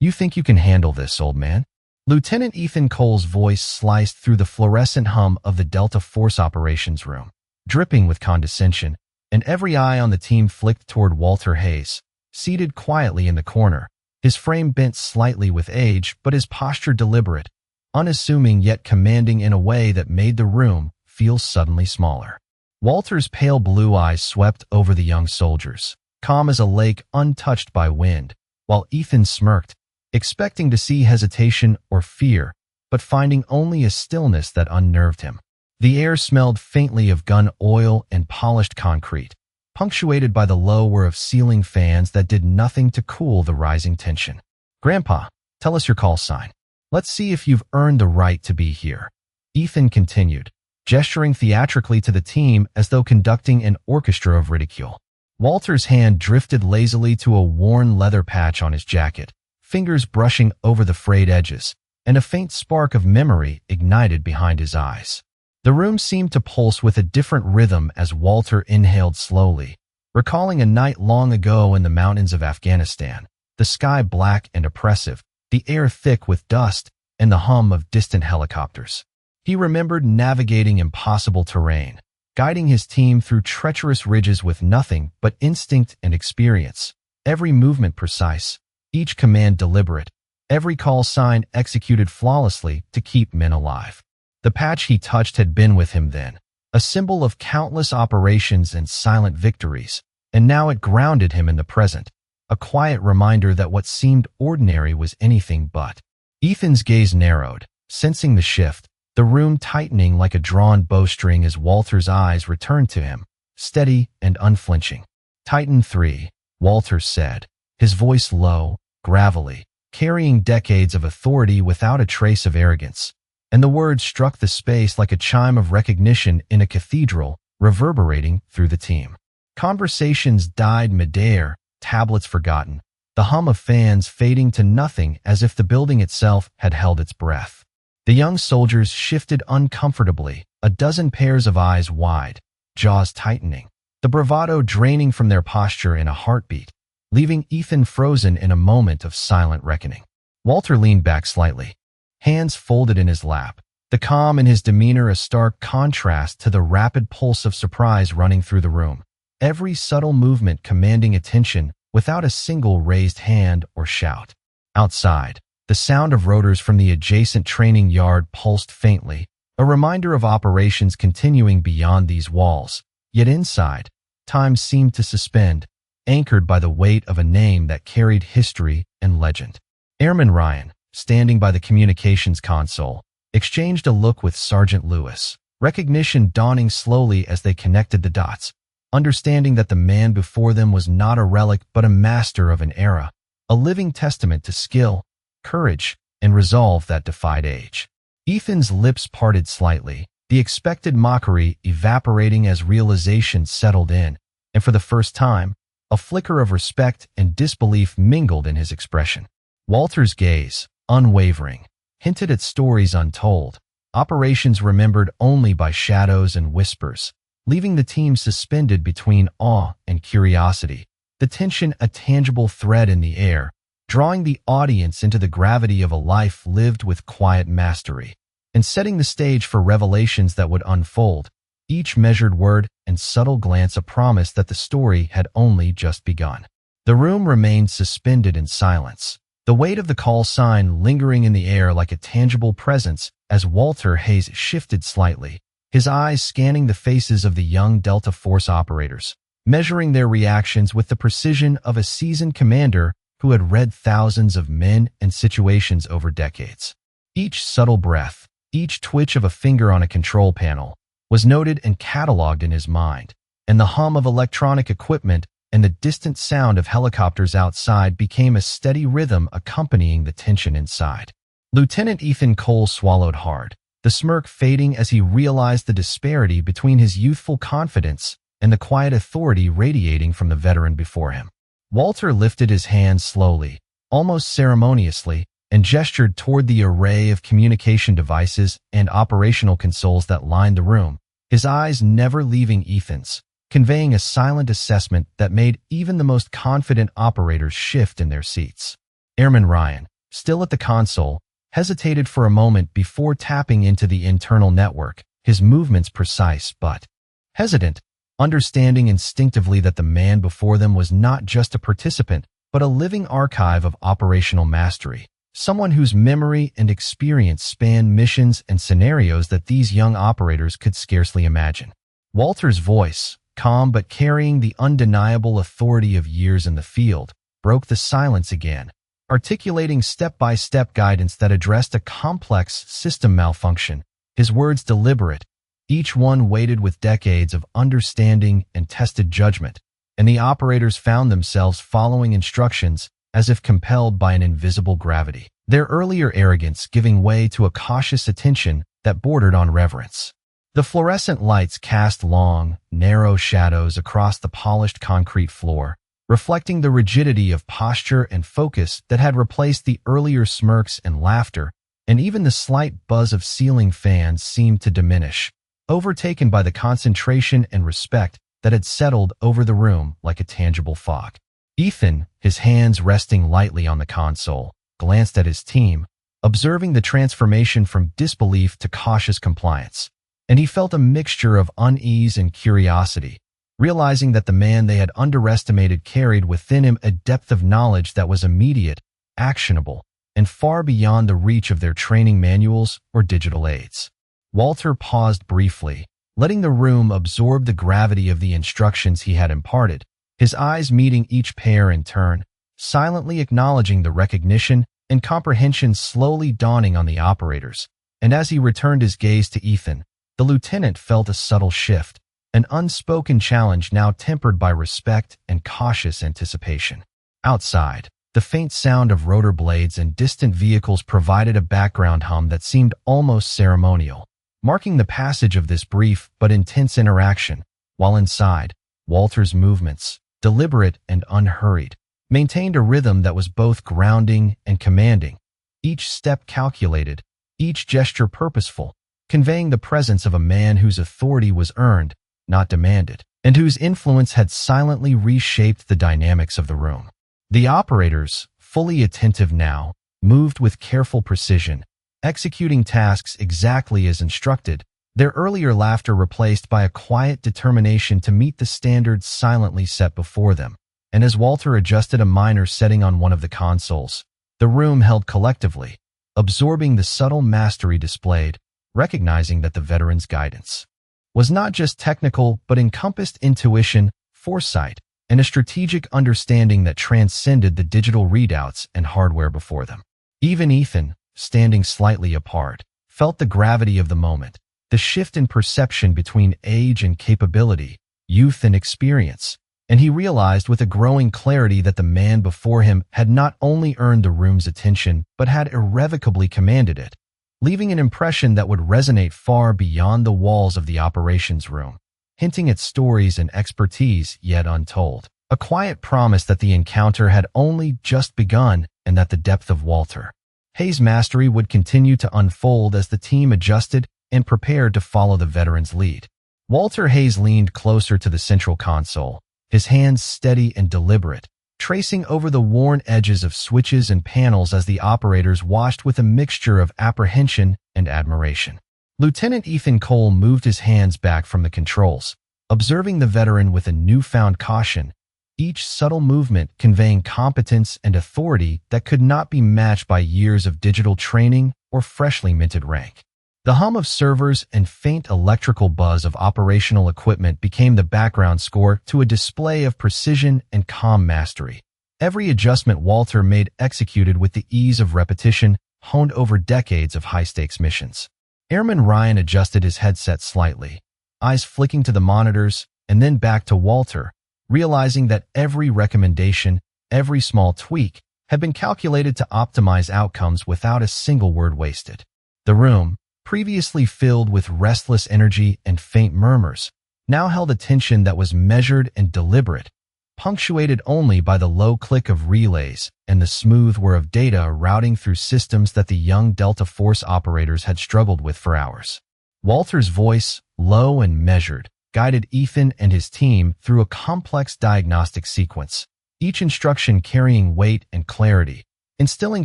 You think you can handle this, old man? Lieutenant Ethan Cole's voice sliced through the fluorescent hum of the Delta Force operations room, dripping with condescension, and every eye on the team flicked toward Walter Hayes, seated quietly in the corner, his frame bent slightly with age but his posture deliberate, unassuming yet commanding in a way that made the room feel suddenly smaller. Walter's pale blue eyes swept over the young soldiers, calm as a lake untouched by wind, while Ethan smirked, expecting to see hesitation or fear, but finding only a stillness that unnerved him. The air smelled faintly of gun oil and polished concrete, punctuated by the low whir of ceiling fans that did nothing to cool the rising tension. "Grandpa, tell us your call sign. Let's see if you've earned the right to be here," Ethan continued, gesturing theatrically to the team as though conducting an orchestra of ridicule. Walter's hand drifted lazily to a worn leather patch on his jacket, fingers brushing over the frayed edges, and a faint spark of memory ignited behind his eyes. The room seemed to pulse with a different rhythm as Walter inhaled slowly, recalling a night long ago in the mountains of Afghanistan, the sky black and oppressive, the air thick with dust, and the hum of distant helicopters. He remembered navigating impossible terrain, guiding his team through treacherous ridges with nothing but instinct and experience, every movement precise, each command deliberate, every call sign executed flawlessly to keep men alive. The patch he touched had been with him then, a symbol of countless operations and silent victories, and now it grounded him in the present, a quiet reminder that what seemed ordinary was anything but. Ethan's gaze narrowed, sensing the shift, the room tightening like a drawn bowstring as Walter's eyes returned to him, steady and unflinching. "Titan 3, Walter said, his voice low, gravelly, carrying decades of authority without a trace of arrogance, and the words struck the space like a chime of recognition in a cathedral, reverberating through the team. Conversations died midair, tablets forgotten, the hum of fans fading to nothing as if the building itself had held its breath. The young soldiers shifted uncomfortably, a dozen pairs of eyes wide, jaws tightening, the bravado draining from their posture in a heartbeat, leaving Ethan frozen in a moment of silent reckoning. Walter leaned back slightly, hands folded in his lap, the calm in his demeanor a stark contrast to the rapid pulse of surprise running through the room, every subtle movement commanding attention without a single raised hand or shout. Outside, the sound of rotors from the adjacent training yard pulsed faintly, a reminder of operations continuing beyond these walls. Yet inside, time seemed to suspend, anchored by the weight of a name that carried history and legend. Airman Ryan, standing by the communications console, exchanged a look with Sergeant Lewis, recognition dawning slowly as they connected the dots, understanding that the man before them was not a relic but a master of an era, a living testament to skill, courage, and resolve that defied age. Ethan's lips parted slightly, the expected mockery evaporating as realization settled in, and for the first time, a flicker of respect and disbelief mingled in his expression. Walter's gaze, unwavering, hinted at stories untold, operations remembered only by shadows and whispers, leaving the team suspended between awe and curiosity, the tension a tangible thread in the air, drawing the audience into the gravity of a life lived with quiet mastery, and setting the stage for revelations that would unfold, each measured word and subtle glance a promise that the story had only just begun. The room remained suspended in silence, the weight of the call sign lingering in the air like a tangible presence as Walter Hayes shifted slightly, his eyes scanning the faces of the young Delta Force operators, measuring their reactions with the precision of a seasoned commander who had read thousands of men and situations over decades. Each subtle breath, each twitch of a finger on a control panel, was noted and cataloged in his mind, and the hum of electronic equipment and the distant sound of helicopters outside became a steady rhythm accompanying the tension inside. Lieutenant Ethan Cole swallowed hard, the smirk fading as he realized the disparity between his youthful confidence and the quiet authority radiating from the veteran before him. Walter lifted his hand slowly, almost ceremoniously, and gestured toward the array of communication devices and operational consoles that lined the room, his eyes never leaving Ethan's, conveying a silent assessment that made even the most confident operators shift in their seats. "Airman Ryan, still at the console, hesitated for a moment before tapping into the internal network, his movements precise but hesitant, understanding instinctively that the man before them was not just a participant, but a living archive of operational mastery, someone whose memory and experience spanned missions and scenarios that these young operators could scarcely imagine. Walter's voice, calm but carrying the undeniable authority of years in the field, broke the silence again, articulating step-by-step guidance that addressed a complex system malfunction, his words deliberate, each one weighted with decades of understanding and tested judgment, and the operators found themselves following instructions as if compelled by an invisible gravity, their earlier arrogance giving way to a cautious attention that bordered on reverence. The fluorescent lights cast long, narrow shadows across the polished concrete floor, reflecting the rigidity of posture and focus that had replaced the earlier smirks and laughter, and even the slight buzz of ceiling fans seemed to diminish, overtaken by the concentration and respect that had settled over the room like a tangible fog. Ethan, his hands resting lightly on the console, glanced at his team, observing the transformation from disbelief to cautious compliance, and he felt a mixture of unease and curiosity, realizing that the man they had underestimated carried within him a depth of knowledge that was immediate, actionable, and far beyond the reach of their training manuals or digital aids. Walter paused briefly, letting the room absorb the gravity of the instructions he had imparted, his eyes meeting each pair in turn, silently acknowledging the recognition and comprehension slowly dawning on the operators. And as he returned his gaze to Ethan, the lieutenant felt a subtle shift, an unspoken challenge now tempered by respect and cautious anticipation. Outside, the faint sound of rotor blades and distant vehicles provided a background hum that seemed almost ceremonial, marking the passage of this brief but intense interaction, while inside, Walter's movements, deliberate and unhurried, maintained a rhythm that was both grounding and commanding, each step calculated, each gesture purposeful, conveying the presence of a man whose authority was earned, not demanded, and whose influence had silently reshaped the dynamics of the room. The operators, fully attentive now, moved with careful precision, executing tasks exactly as instructed, their earlier laughter replaced by a quiet determination to meet the standards silently set before them. And as Walter adjusted a minor setting on one of the consoles, the room held collectively, absorbing the subtle mastery displayed, recognizing that the veteran's guidance was not just technical but encompassed intuition, foresight, and a strategic understanding that transcended the digital readouts and hardware before them. Even Ethan, standing slightly apart, felt the gravity of the moment, the shift in perception between age and capability, youth and experience, and he realized with a growing clarity that the man before him had not only earned the room's attention but had irrevocably commanded it, leaving an impression that would resonate far beyond the walls of the operations room, hinting at stories and expertise yet untold, a quiet promise that the encounter had only just begun and that the depth of Walter Hayes' mastery would continue to unfold as the team adjusted and prepared to follow the veteran's lead. Walter Hayes leaned closer to the central console, his hands steady and deliberate, tracing over the worn edges of switches and panels as the operators watched with a mixture of apprehension and admiration. Lieutenant Ethan Cole moved his hands back from the controls, observing the veteran with a newfound caution, each subtle movement conveying competence and authority that could not be matched by years of digital training or freshly minted rank. The hum of servers and faint electrical buzz of operational equipment became the background score to a display of precision and calm mastery. Every adjustment Walter made executed with the ease of repetition honed over decades of high-stakes missions. Airman Ryan adjusted his headset slightly, eyes flicking to the monitors and then back to Walter, realizing that every recommendation, every small tweak, had been calculated to optimize outcomes without a single word wasted. The room, previously filled with restless energy and faint murmurs, now held a tension that was measured and deliberate, punctuated only by the low click of relays and the smooth whir of data routing through systems that the young Delta Force operators had struggled with for hours. Walter's voice, low and measured, guided Ethan and his team through a complex diagnostic sequence, each instruction carrying weight and clarity, instilling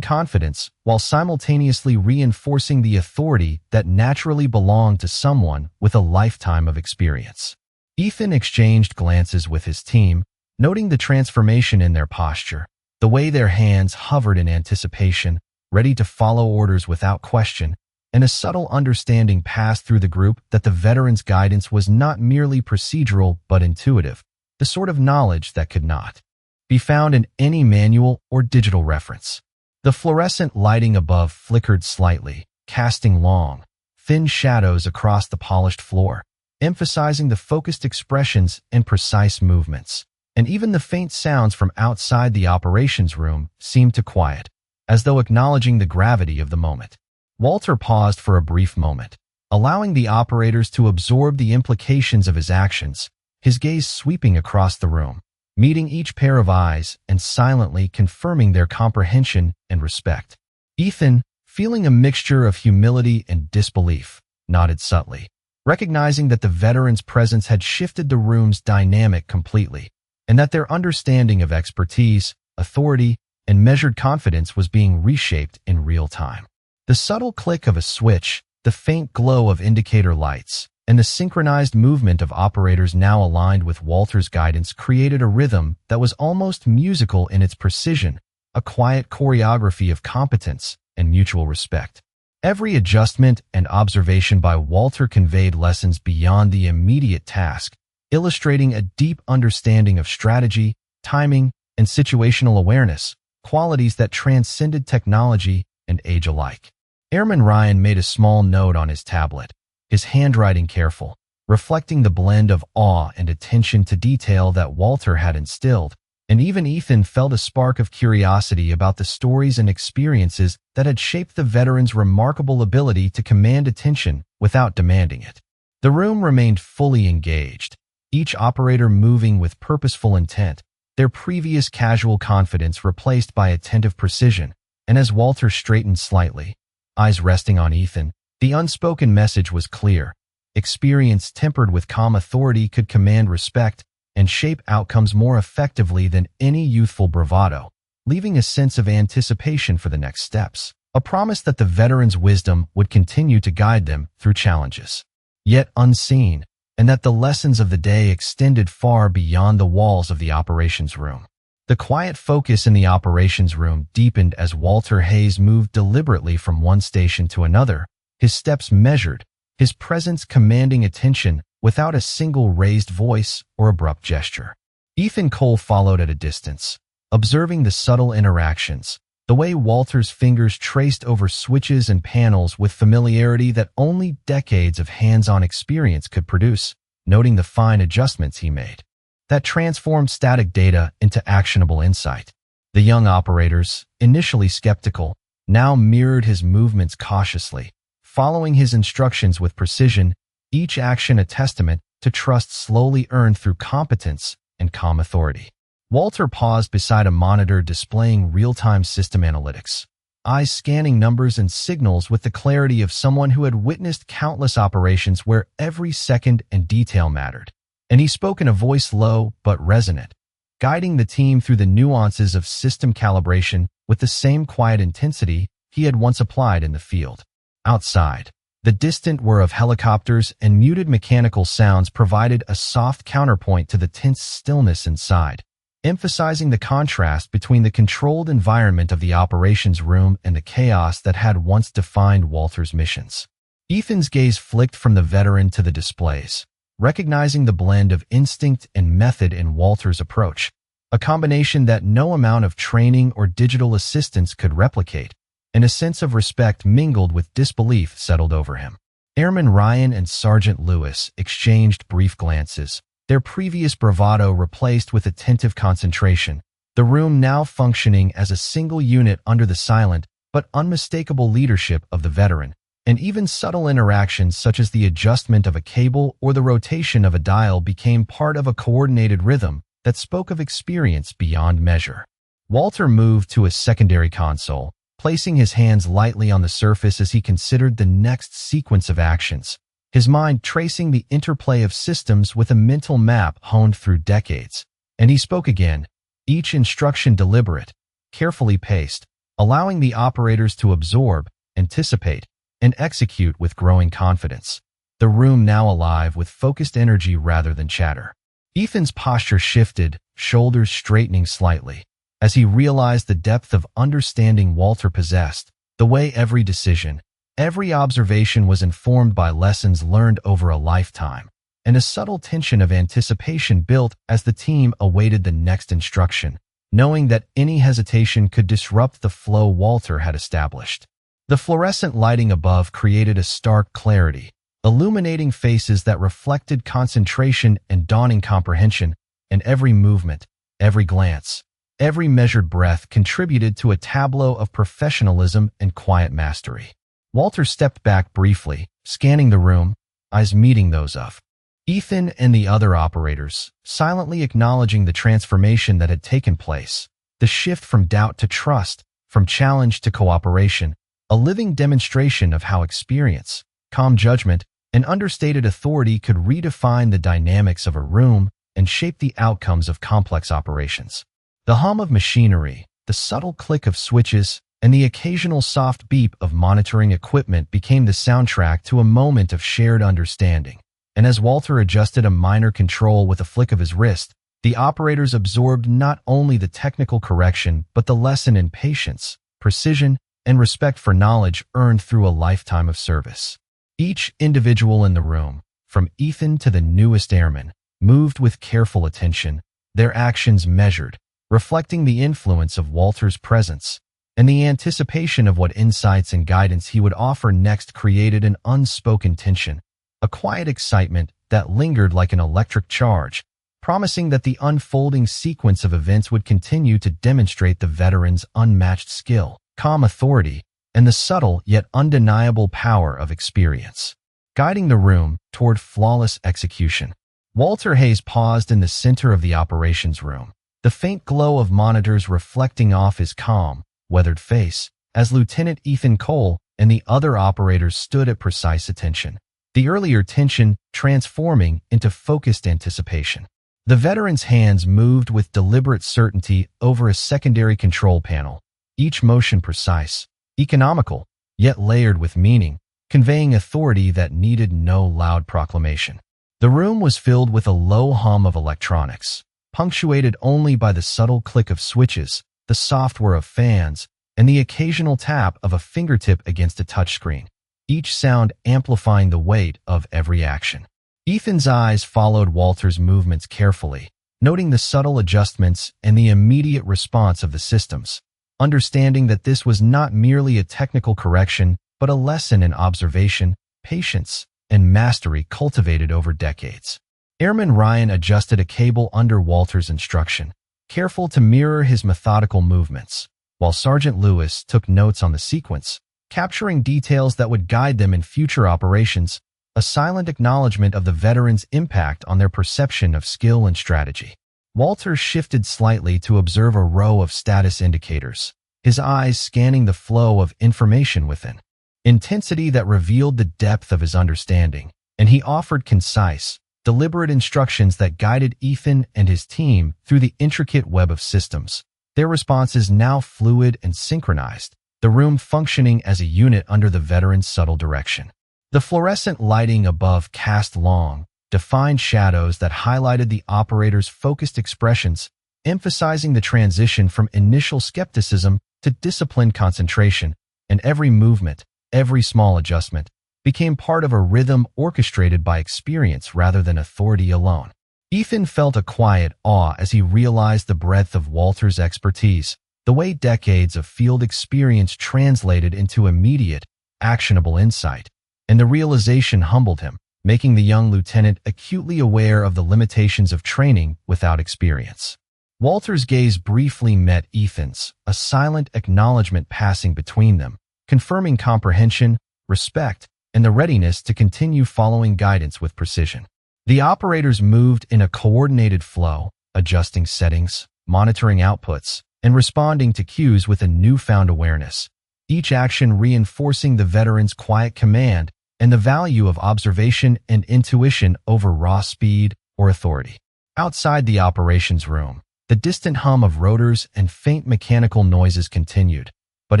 confidence while simultaneously reinforcing the authority that naturally belonged to someone with a lifetime of experience. Ethan exchanged glances with his team, noting the transformation in their posture, the way their hands hovered in anticipation, ready to follow orders without question, and a subtle understanding passed through the group that the veteran's guidance was not merely procedural but intuitive, the sort of knowledge that could not be found in any manual or digital reference. The fluorescent lighting above flickered slightly, casting long, thin shadows across the polished floor, emphasizing the focused expressions and precise movements. And even the faint sounds from outside the operations room seemed to quiet, as though acknowledging the gravity of the moment. Walter paused for a brief moment, allowing the operators to absorb the implications of his actions, his gaze sweeping across the room, meeting each pair of eyes and silently confirming their comprehension and respect. Ethan, feeling a mixture of humility and disbelief, nodded subtly, recognizing that the veteran's presence had shifted the room's dynamic completely, and that their understanding of expertise, authority, and measured confidence was being reshaped in real time. The subtle click of a switch, the faint glow of indicator lights, and the synchronized movement of operators now aligned with Walter's guidance created a rhythm that was almost musical in its precision, a quiet choreography of competence and mutual respect. Every adjustment and observation by Walter conveyed lessons beyond the immediate task, illustrating a deep understanding of strategy, timing, and situational awareness, qualities that transcended technology and age alike. Airman Ryan made a small note on his tablet, his handwriting careful, reflecting the blend of awe and attention to detail that Walter had instilled, and even Ethan felt a spark of curiosity about the stories and experiences that had shaped the veteran's remarkable ability to command attention without demanding it. The room remained fully engaged, each operator moving with purposeful intent, their previous casual confidence replaced by attentive precision, and as Walter straightened slightly, eyes resting on Ethan, the unspoken message was clear. Experience tempered with calm authority could command respect and shape outcomes more effectively than any youthful bravado, leaving a sense of anticipation for the next steps, a promise that the veteran's wisdom would continue to guide them through challenges, yet unseen, and that the lessons of the day extended far beyond the walls of the operations room. The quiet focus in the operations room deepened as Walter Hayes moved deliberately from one station to another, his steps measured, his presence commanding attention without a single raised voice or abrupt gesture. Ethan Cole followed at a distance, observing the subtle interactions, the way Walter's fingers traced over switches and panels with familiarity that only decades of hands-on experience could produce, noting the fine adjustments he made that transformed static data into actionable insight. The young operators, initially skeptical, now mirrored his movements cautiously, following his instructions with precision, each action a testament to trust slowly earned through competence and calm authority. Walter paused beside a monitor displaying real-time system analytics, eyes scanning numbers and signals with the clarity of someone who had witnessed countless operations where every second and detail mattered. And he spoke in a voice low but resonant, guiding the team through the nuances of system calibration with the same quiet intensity he had once applied in the field. Outside, the distant whir of helicopters and muted mechanical sounds provided a soft counterpoint to the tense stillness inside, emphasizing the contrast between the controlled environment of the operations room and the chaos that had once defined Walter's missions. Ethan's gaze flicked from the veteran to the displays, recognizing the blend of instinct and method in Walter's approach, a combination that no amount of training or digital assistance could replicate, and a sense of respect mingled with disbelief settled over him. Airman Ryan and Sergeant Lewis exchanged brief glances, their previous bravado replaced with attentive concentration, the room now functioning as a single unit under the silent but unmistakable leadership of the veteran, and even subtle interactions such as the adjustment of a cable or the rotation of a dial became part of a coordinated rhythm that spoke of experience beyond measure. Walter moved to a secondary console, placing his hands lightly on the surface as he considered the next sequence of actions, his mind tracing the interplay of systems with a mental map honed through decades. And he spoke again, each instruction deliberate, carefully paced, allowing the operators to absorb, anticipate, and execute with growing confidence. The room now alive with focused energy rather than chatter. Ethan's posture shifted, shoulders straightening slightly, as he realized the depth of understanding Walter possessed, the way every decision, every observation was informed by lessons learned over a lifetime, and a subtle tension of anticipation built as the team awaited the next instruction, knowing that any hesitation could disrupt the flow Walter had established. The fluorescent lighting above created a stark clarity, illuminating faces that reflected concentration and dawning comprehension, and every movement, every glance, every measured breath contributed to a tableau of professionalism and quiet mastery. Walter stepped back briefly, scanning the room, eyes meeting those of Ethan and the other operators, silently acknowledging the transformation that had taken place. The shift from doubt to trust, from challenge to cooperation, a living demonstration of how experience, calm judgment, and understated authority could redefine the dynamics of a room and shape the outcomes of complex operations. The hum of machinery, the subtle click of switches, and the occasional soft beep of monitoring equipment became the soundtrack to a moment of shared understanding. And as Walter adjusted a minor control with a flick of his wrist, the operators absorbed not only the technical correction but the lesson in patience, precision, and respect for knowledge earned through a lifetime of service. Each individual in the room, from Ethan to the newest airman, moved with careful attention, their actions measured, reflecting the influence of Walter's presence, and the anticipation of what insights and guidance he would offer next created an unspoken tension, a quiet excitement that lingered like an electric charge, promising that the unfolding sequence of events would continue to demonstrate the veteran's unmatched skill, calm authority, and the subtle yet undeniable power of experience. Guiding the room toward flawless execution, Walter Hayes paused in the center of the operations room, the faint glow of monitors reflecting off his calm, weathered face, as Lieutenant Ethan Cole and the other operators stood at precise attention, the earlier tension transforming into focused anticipation. The veteran's hands moved with deliberate certainty over a secondary control panel, each motion precise, economical, yet layered with meaning, conveying authority that needed no loud proclamation. The room was filled with a low hum of electronics, punctuated only by the subtle click of switches, the soft whir of fans, and the occasional tap of a fingertip against a touchscreen, each sound amplifying the weight of every action. Ethan's eyes followed Walter's movements carefully, noting the subtle adjustments and the immediate response of the systems, understanding that this was not merely a technical correction, but a lesson in observation, patience, and mastery cultivated over decades. Airman Ryan adjusted a cable under Walter's instruction, careful to mirror his methodical movements, while Sergeant Lewis took notes on the sequence, capturing details that would guide them in future operations, a silent acknowledgement of the veterans' impact on their perception of skill and strategy. Walter shifted slightly to observe a row of status indicators, his eyes scanning the flow of information within. Intensity that revealed the depth of his understanding, and he offered concise, deliberate instructions that guided Ethan and his team through the intricate web of systems, their responses now fluid and synchronized, the room functioning as a unit under the veteran's subtle direction. The fluorescent lighting above cast long, defined shadows that highlighted the operator's focused expressions, emphasizing the transition from initial skepticism to disciplined concentration, and every movement, every small adjustment, became part of a rhythm orchestrated by experience rather than authority alone. Ethan felt a quiet awe as he realized the breadth of Walter's expertise, the way decades of field experience translated into immediate, actionable insight, and the realization humbled him, making the young lieutenant acutely aware of the limitations of training without experience. Walter's gaze briefly met Ethan's, a silent acknowledgement passing between them, confirming comprehension, respect, and the readiness to continue following guidance with precision. The operators moved in a coordinated flow, adjusting settings, monitoring outputs, and responding to cues with a newfound awareness, each action reinforcing the veteran's quiet command and the value of observation and intuition over raw speed or authority. Outside the operations room, the distant hum of rotors and faint mechanical noises continued, But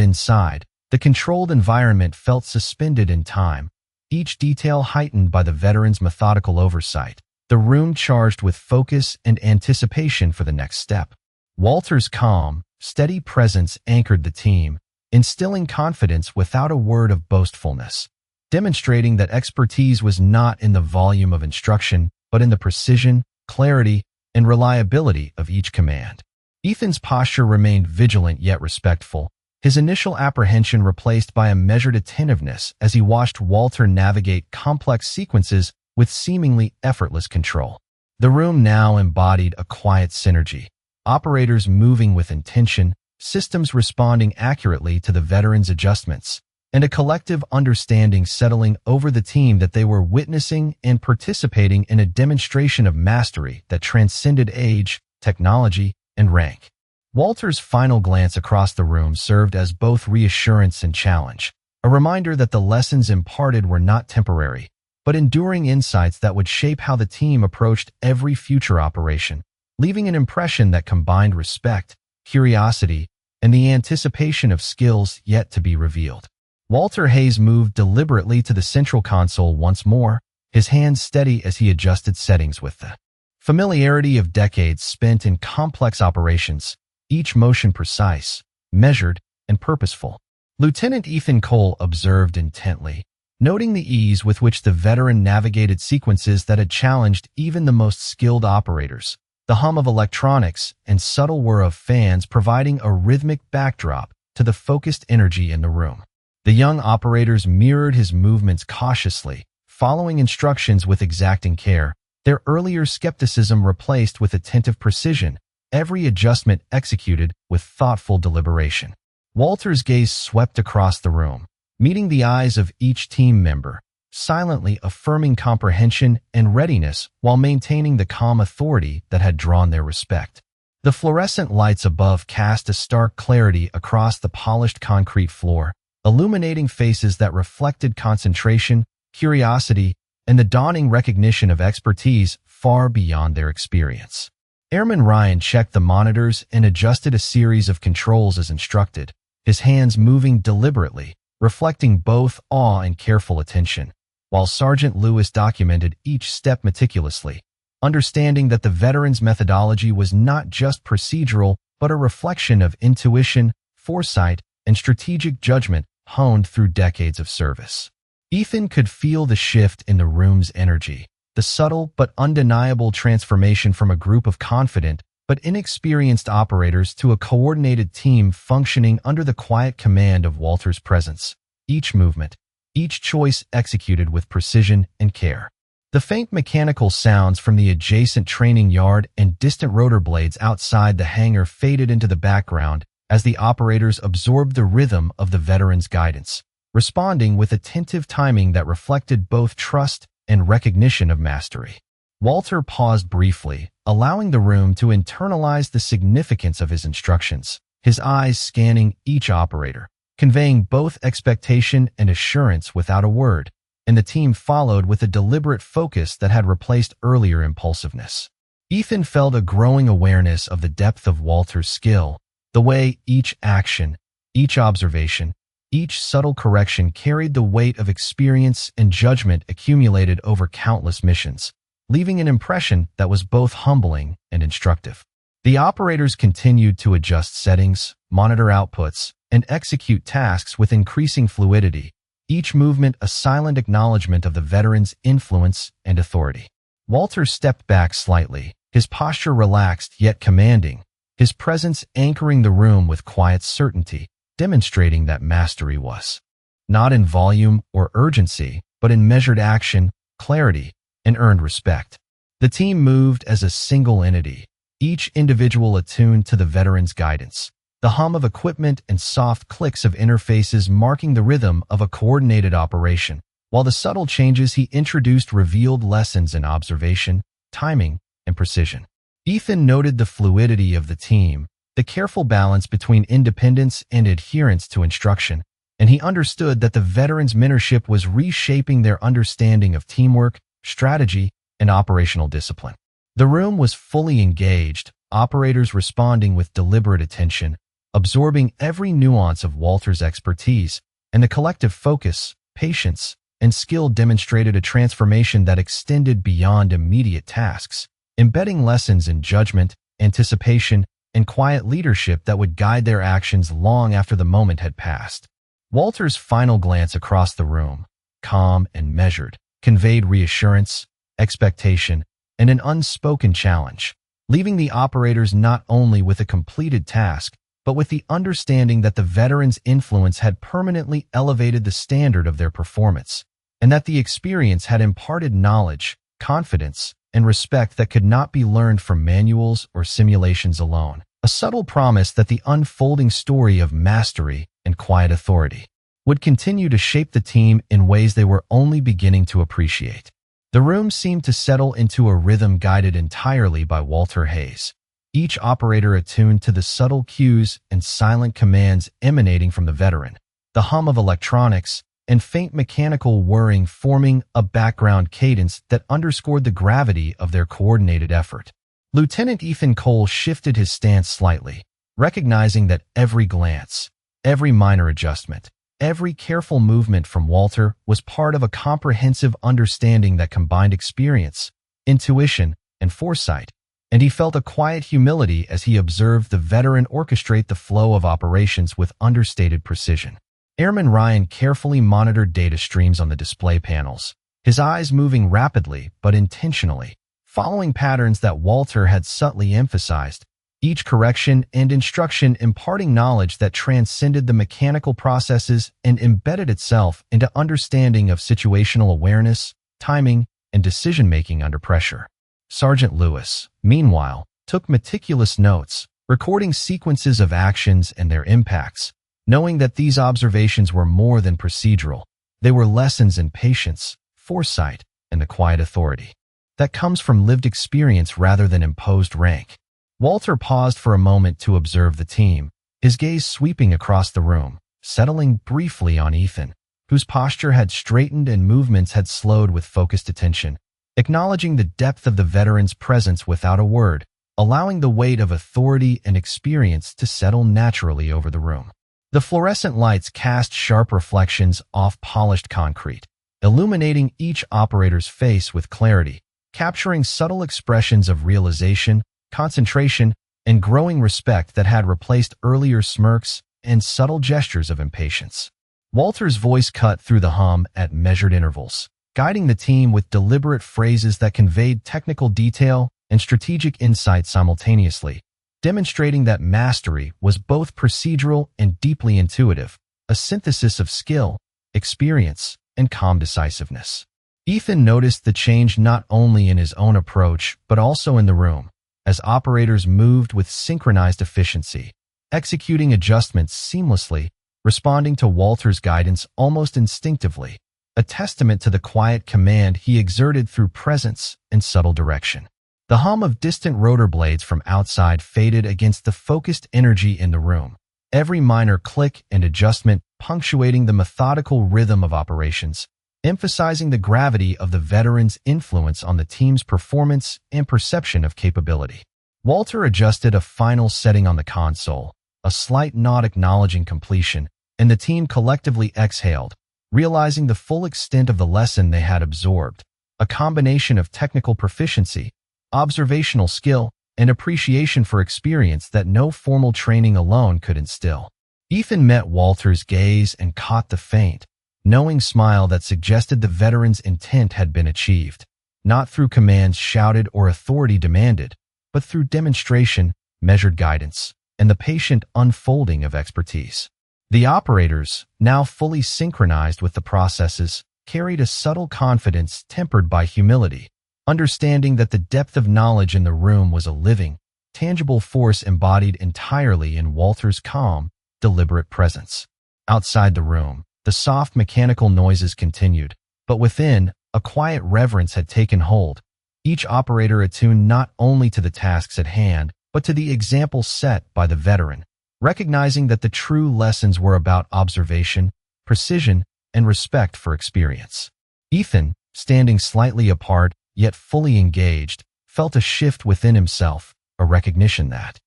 inside, the controlled environment felt suspended in time, each detail heightened by the veteran's methodical oversight, the room charged with focus and anticipation for the next step. Walter's calm, steady presence anchored the team, instilling confidence without a word of boastfulness, demonstrating that expertise was not in the volume of instruction, but in the precision, clarity, and reliability of each command. Ethan's posture remained vigilant yet respectful, his initial apprehension replaced by a measured attentiveness as he watched Walter navigate complex sequences with seemingly effortless control. The room now embodied a quiet synergy, operators moving with intention, systems responding accurately to the veteran's adjustments, and a collective understanding settling over the team that they were witnessing and participating in a demonstration of mastery that transcended age, technology, and rank. Walter's final glance across the room served as both reassurance and challenge, a reminder that the lessons imparted were not temporary, but enduring insights that would shape how the team approached every future operation, leaving an impression that combined respect, curiosity, and the anticipation of skills yet to be revealed. Walter Hayes moved deliberately to the central console once more, his hands steady as he adjusted settings with the familiarity of decades spent in complex operations, each motion precise, measured, and purposeful. Lieutenant Ethan Cole observed intently, noting the ease with which the veteran navigated sequences that had challenged even the most skilled operators, the hum of electronics and subtle whir of fans providing a rhythmic backdrop to the focused energy in the room. The young operators mirrored his movements cautiously, following instructions with exacting care, their earlier skepticism replaced with attentive precision, every adjustment executed with thoughtful deliberation. Walter's gaze swept across the room, meeting the eyes of each team member, silently affirming comprehension and readiness while maintaining the calm authority that had drawn their respect. The fluorescent lights above cast a stark clarity across the polished concrete floor, illuminating faces that reflected concentration, curiosity, and the dawning recognition of expertise far beyond their experience. Airman Ryan checked the monitors and adjusted a series of controls as instructed, his hands moving deliberately, reflecting both awe and careful attention, while Sergeant Lewis documented each step meticulously, understanding that the veteran's methodology was not just procedural, but a reflection of intuition, foresight, and strategic judgment honed through decades of service. Ethan could feel the shift in the room's energy, the subtle but undeniable transformation from a group of confident but inexperienced operators to a coordinated team functioning under the quiet command of Walter's presence, each movement, each choice executed with precision and care. The faint mechanical sounds from the adjacent training yard and distant rotor blades outside the hangar faded into the background as the operators absorbed the rhythm of the veteran's guidance, responding with attentive timing that reflected both trust and recognition of mastery. Walter paused briefly, allowing the room to internalize the significance of his instructions, his eyes scanning each operator, conveying both expectation and assurance without a word, and the team followed with a deliberate focus that had replaced earlier impulsiveness. Ethan felt a growing awareness of the depth of Walter's skill, the way each action, each observation, each subtle correction carried the weight of experience and judgment accumulated over countless missions, leaving an impression that was both humbling and instructive. The operators continued to adjust settings, monitor outputs, and execute tasks with increasing fluidity, each movement a silent acknowledgement of the veteran's influence and authority. Walter stepped back slightly, his posture relaxed yet commanding, his presence anchoring the room with quiet certainty, demonstrating that mastery was not in volume or urgency, but in measured action, clarity, and earned respect. The team moved as a single entity, each individual attuned to the veteran's guidance, the hum of equipment and soft clicks of interfaces marking the rhythm of a coordinated operation, while the subtle changes he introduced revealed lessons in observation, timing, and precision. Ethan noted the fluidity of the team, the careful balance between independence and adherence to instruction, and he understood that the veterans' mentorship was reshaping their understanding of teamwork, strategy, and operational discipline. The room was fully engaged, operators responding with deliberate attention, absorbing every nuance of Walter's expertise, and the collective focus, patience, and skill demonstrated a transformation that extended beyond immediate tasks, embedding lessons in judgment, anticipation, and quiet leadership that would guide their actions long after the moment had passed. Walter's final glance across the room, calm and measured, conveyed reassurance, expectation, and an unspoken challenge, leaving the operators not only with a completed task, but with the understanding that the veterans' influence had permanently elevated the standard of their performance, and that the experience had imparted knowledge, confidence, and respect that could not be learned from manuals or simulations alone, a subtle promise that the unfolding story of mastery and quiet authority would continue to shape the team in ways they were only beginning to appreciate. The room seemed to settle into a rhythm guided entirely by Walter Hayes, each operator attuned to the subtle cues and silent commands emanating from the veteran, the hum of electronics, and faint mechanical whirring forming a background cadence that underscored the gravity of their coordinated effort. Lieutenant Ethan Cole shifted his stance slightly, recognizing that every glance, every minor adjustment, every careful movement from Walter was part of a comprehensive understanding that combined experience, intuition, and foresight, and he felt a quiet humility as he observed the veteran orchestrate the flow of operations with understated precision. Airman Ryan carefully monitored data streams on the display panels, his eyes moving rapidly but intentionally, following patterns that Walter had subtly emphasized, each correction and instruction imparting knowledge that transcended the mechanical processes and embedded itself into understanding of situational awareness, timing, and decision-making under pressure. Sergeant Lewis, meanwhile, took meticulous notes, recording sequences of actions and their impacts, knowing that these observations were more than procedural. They were lessons in patience, foresight, and the quiet authority that comes from lived experience rather than imposed rank. Walter paused for a moment to observe the team, his gaze sweeping across the room, settling briefly on Ethan, whose posture had straightened and movements had slowed with focused attention, acknowledging the depth of the veteran's presence without a word, allowing the weight of authority and experience to settle naturally over the room. The fluorescent lights cast sharp reflections off polished concrete, illuminating each operator's face with clarity, capturing subtle expressions of realization, concentration, and growing respect that had replaced earlier smirks and subtle gestures of impatience. Walter's voice cut through the hum at measured intervals, guiding the team with deliberate phrases that conveyed technical detail and strategic insight simultaneously, demonstrating that mastery was both procedural and deeply intuitive, a synthesis of skill, experience, and calm decisiveness. Ethan noticed the change not only in his own approach but also in the room, as operators moved with synchronized efficiency, executing adjustments seamlessly, responding to Walter's guidance almost instinctively, a testament to the quiet command he exerted through presence and subtle direction. The hum of distant rotor blades from outside faded against the focused energy in the room, every minor click and adjustment punctuating the methodical rhythm of operations, emphasizing the gravity of the veteran's influence on the team's performance and perception of capability. Walter adjusted a final setting on the console, a slight nod acknowledging completion, and the team collectively exhaled, realizing the full extent of the lesson they had absorbed, a combination of technical proficiency, observational skill, and appreciation for experience that no formal training alone could instill. Ethan met Walter's gaze and caught the faint, knowing smile that suggested the veteran's intent had been achieved, not through commands shouted or authority demanded, but through demonstration, measured guidance, and the patient unfolding of expertise. The operators, now fully synchronized with the processes, carried a subtle confidence tempered by humility, understanding that the depth of knowledge in the room was a living, tangible force embodied entirely in Walter's calm, deliberate presence. Outside the room, the soft mechanical noises continued, but within, a quiet reverence had taken hold, each operator attuned not only to the tasks at hand, but to the example set by the veteran, recognizing that the true lessons were about observation, precision, and respect for experience. Ethan, standing slightly apart, yet fully engaged, felt a shift within himself, a recognition that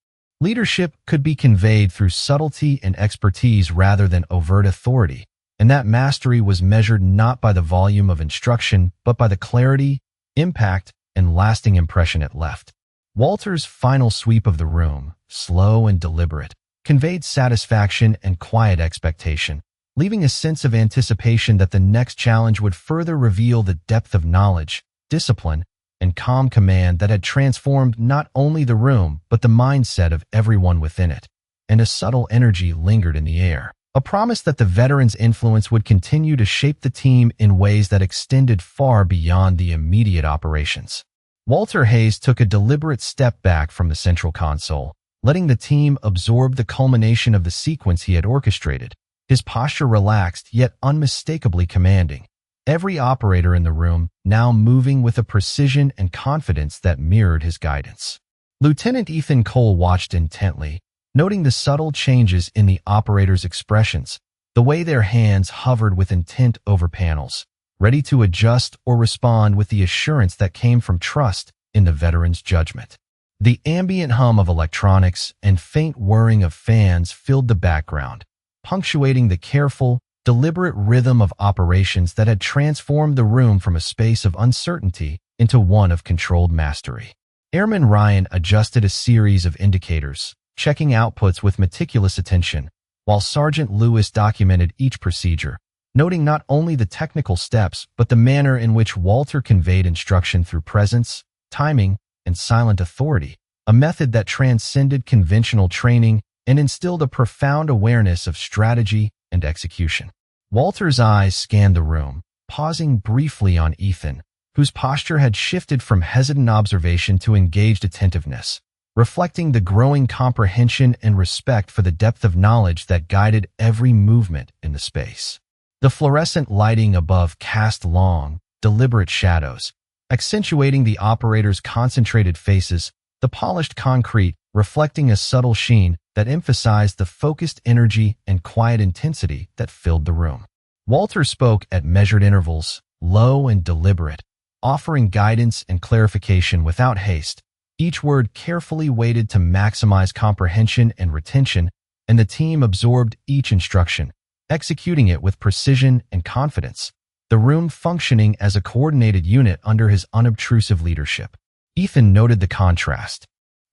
Leadership could be conveyed through subtlety and expertise rather than overt authority, and that mastery was measured not by the volume of instruction, but by the clarity, impact, and lasting impression it left. Walter's final sweep of the room, slow and deliberate, conveyed satisfaction and quiet expectation, leaving a sense of anticipation that the next challenge would further reveal the depth of knowledge, discipline, and calm command that had transformed not only the room but the mindset of everyone within it. And a subtle energy lingered in the air, a promise that the veteran's influence would continue to shape the team in ways that extended far beyond the immediate operations. Walter Hayes took a deliberate step back from the central console, letting the team absorb the culmination of the sequence he had orchestrated. His posture relaxed yet unmistakably commanding, every operator in the room now moving with a precision and confidence that mirrored his guidance. Lieutenant Ethan Cole watched intently, noting the subtle changes in the operators' expressions, the way their hands hovered with intent over panels, ready to adjust or respond with the assurance that came from trust in the veteran's judgment. The ambient hum of electronics and faint whirring of fans filled the background, punctuating the careful, deliberate rhythm of operations that had transformed the room from a space of uncertainty into one of controlled mastery. Airman Ryan adjusted a series of indicators, checking outputs with meticulous attention, while Sergeant Lewis documented each procedure, noting not only the technical steps but the manner in which Walter conveyed instruction through presence, timing, and silent authority, a method that transcended conventional training and instilled a profound awareness of strategy and execution. Walter's eyes scanned the room, pausing briefly on Ethan, whose posture had shifted from hesitant observation to engaged attentiveness, reflecting the growing comprehension and respect for the depth of knowledge that guided every movement in the space. The fluorescent lighting above cast long, deliberate shadows, accentuating the operators' concentrated faces, the polished concrete reflecting a subtle sheen that emphasized the focused energy and quiet intensity that filled the room. Walter spoke at measured intervals, low and deliberate, offering guidance and clarification without haste, each word carefully weighted to maximize comprehension and retention, and the team absorbed each instruction, executing it with precision and confidence, the room functioning as a coordinated unit under his unobtrusive leadership. Ethan noted the contrast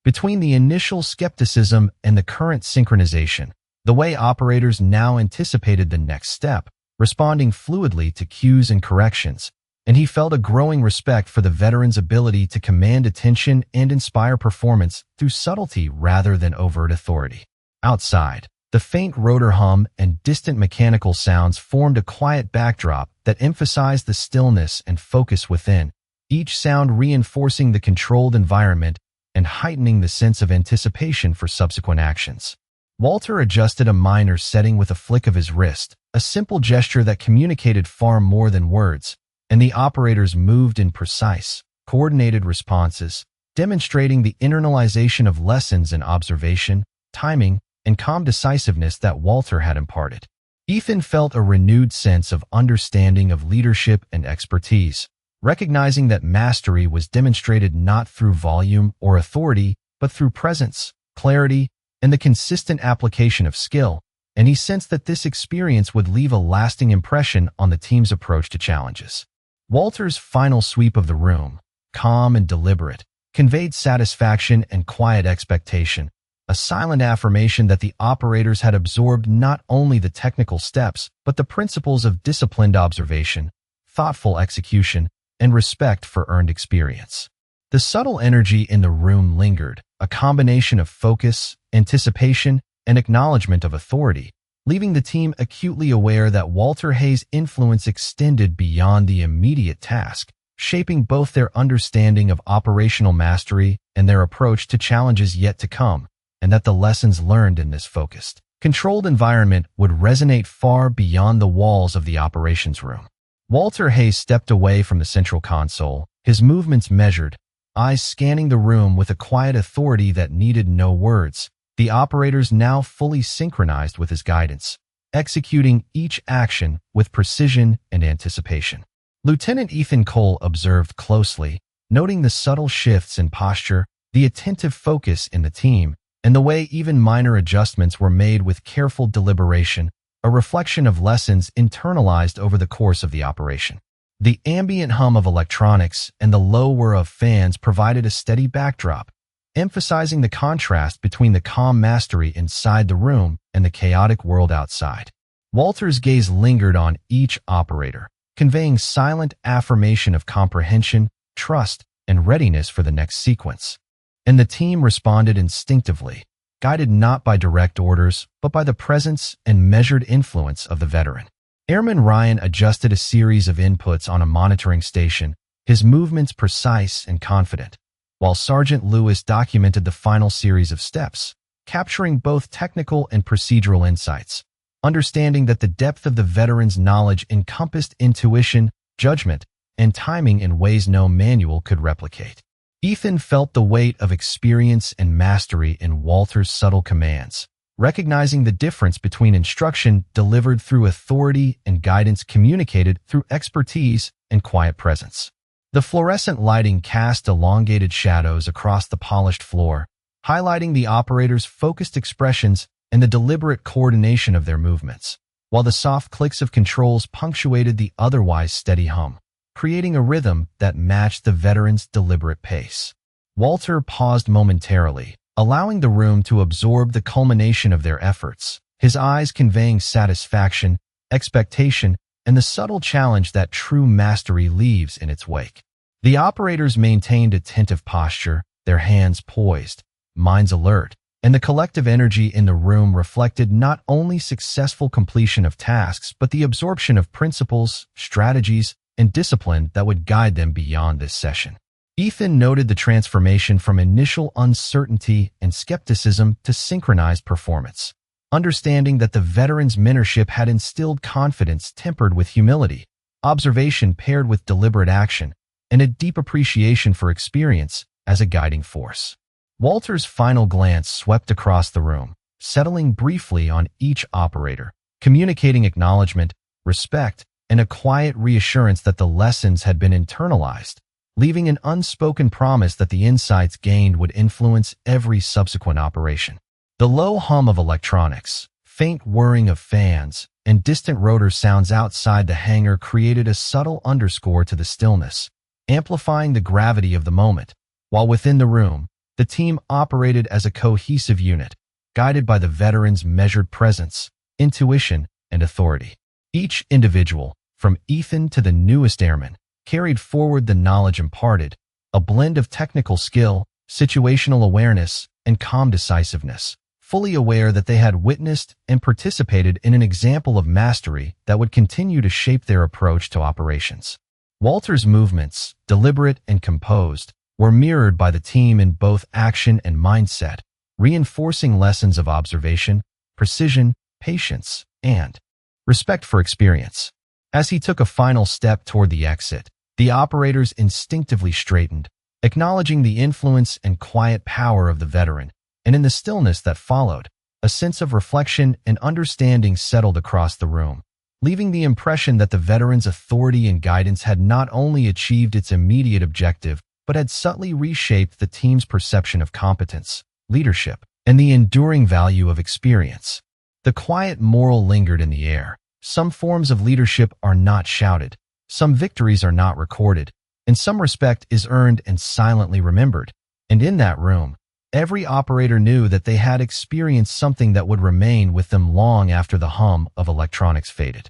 between the initial skepticism and the current synchronization, the way operators now anticipated the next step, responding fluidly to cues and corrections, and he felt a growing respect for the veteran's ability to command attention and inspire performance through subtlety rather than overt authority. Outside, the faint rotor hum and distant mechanical sounds formed a quiet backdrop that emphasized the stillness and focus within, each sound reinforcing the controlled environment and heightening the sense of anticipation for subsequent actions. Walter adjusted a minor setting with a flick of his wrist, a simple gesture that communicated far more than words, and the operators moved in precise, coordinated responses, demonstrating the internalization of lessons in observation, timing, and calm decisiveness that Walter had imparted. Ethan felt a renewed sense of understanding of leadership and expertise, recognizing that mastery was demonstrated not through volume or authority, but through presence, clarity, and the consistent application of skill, and he sensed that this experience would leave a lasting impression on the team's approach to challenges. Walter's final sweep of the room, calm and deliberate, conveyed satisfaction and quiet expectation, a silent affirmation that the operators had absorbed not only the technical steps, but the principles of disciplined observation, thoughtful execution, and respect for earned experience. The subtle energy in the room lingered, a combination of focus, anticipation, and acknowledgement of authority, leaving the team acutely aware that Walter Hayes' influence extended beyond the immediate task, shaping both their understanding of operational mastery and their approach to challenges yet to come, and that the lessons learned in this focused, controlled environment would resonate far beyond the walls of the operations room. Walter Hayes stepped away from the central console, his movements measured, eyes scanning the room with a quiet authority that needed no words, the operators now fully synchronized with his guidance, executing each action with precision and anticipation. Lieutenant Ethan Cole observed closely, noting the subtle shifts in posture, the attentive focus in the team, and the way even minor adjustments were made with careful deliberation, a reflection of lessons internalized over the course of the operation. The ambient hum of electronics and the low whir of fans provided a steady backdrop, emphasizing the contrast between the calm mastery inside the room and the chaotic world outside. Walter's gaze lingered on each operator, conveying silent affirmation of comprehension, trust, and readiness for the next sequence. And the team responded instinctively, guided not by direct orders, but by the presence and measured influence of the veteran. Airman Ryan adjusted a series of inputs on a monitoring station, his movements precise and confident, while Sergeant Lewis documented the final series of steps, capturing both technical and procedural insights. Understanding that the depth of the veteran's knowledge encompassed intuition, judgment, and timing in ways no manual could replicate. Ethan felt the weight of experience and mastery in Walter's subtle commands, recognizing the difference between instruction delivered through authority and guidance communicated through expertise and quiet presence. The fluorescent lighting cast elongated shadows across the polished floor, highlighting the operator's focused expressions and the deliberate coordination of their movements, while the soft clicks of controls punctuated the otherwise steady hum, creating a rhythm that matched the veteran's deliberate pace. Walter paused momentarily, allowing the room to absorb the culmination of their efforts, his eyes conveying satisfaction, expectation, and the subtle challenge that true mastery leaves in its wake. The operators maintained attentive posture, their hands poised, minds alert, and the collective energy in the room reflected not only successful completion of tasks, but the absorption of principles, strategies, and discipline that would guide them beyond this session. Ethan noted the transformation from initial uncertainty and skepticism to synchronized performance, understanding that the veteran's mentorship had instilled confidence tempered with humility, observation paired with deliberate action, and a deep appreciation for experience as a guiding force. Walter's final glance swept across the room, settling briefly on each operator, communicating acknowledgement, respect, and a quiet reassurance that the lessons had been internalized, leaving an unspoken promise that the insights gained would influence every subsequent operation. The low hum of electronics, faint whirring of fans, and distant rotor sounds outside the hangar created a subtle underscore to the stillness, amplifying the gravity of the moment, while within the room, the team operated as a cohesive unit, guided by the veteran's measured presence, intuition, and authority. Each individual, from Ethan to the newest airman, carried forward the knowledge imparted, a blend of technical skill, situational awareness, and calm decisiveness, fully aware that they had witnessed and participated in an example of mastery that would continue to shape their approach to operations. Walter's movements, deliberate and composed, were mirrored by the team in both action and mindset, reinforcing lessons of observation, precision, patience, and respect for experience. As he took a final step toward the exit, the operators instinctively straightened, acknowledging the influence and quiet power of the veteran, and in the stillness that followed, a sense of reflection and understanding settled across the room, leaving the impression that the veteran's authority and guidance had not only achieved its immediate objective, but had subtly reshaped the team's perception of competence, leadership, and the enduring value of experience. The quiet moral lingered in the air. Some forms of leadership are not shouted, some victories are not recorded, and some respect is earned and silently remembered. And in that room, every operator knew that they had experienced something that would remain with them long after the hum of electronics faded.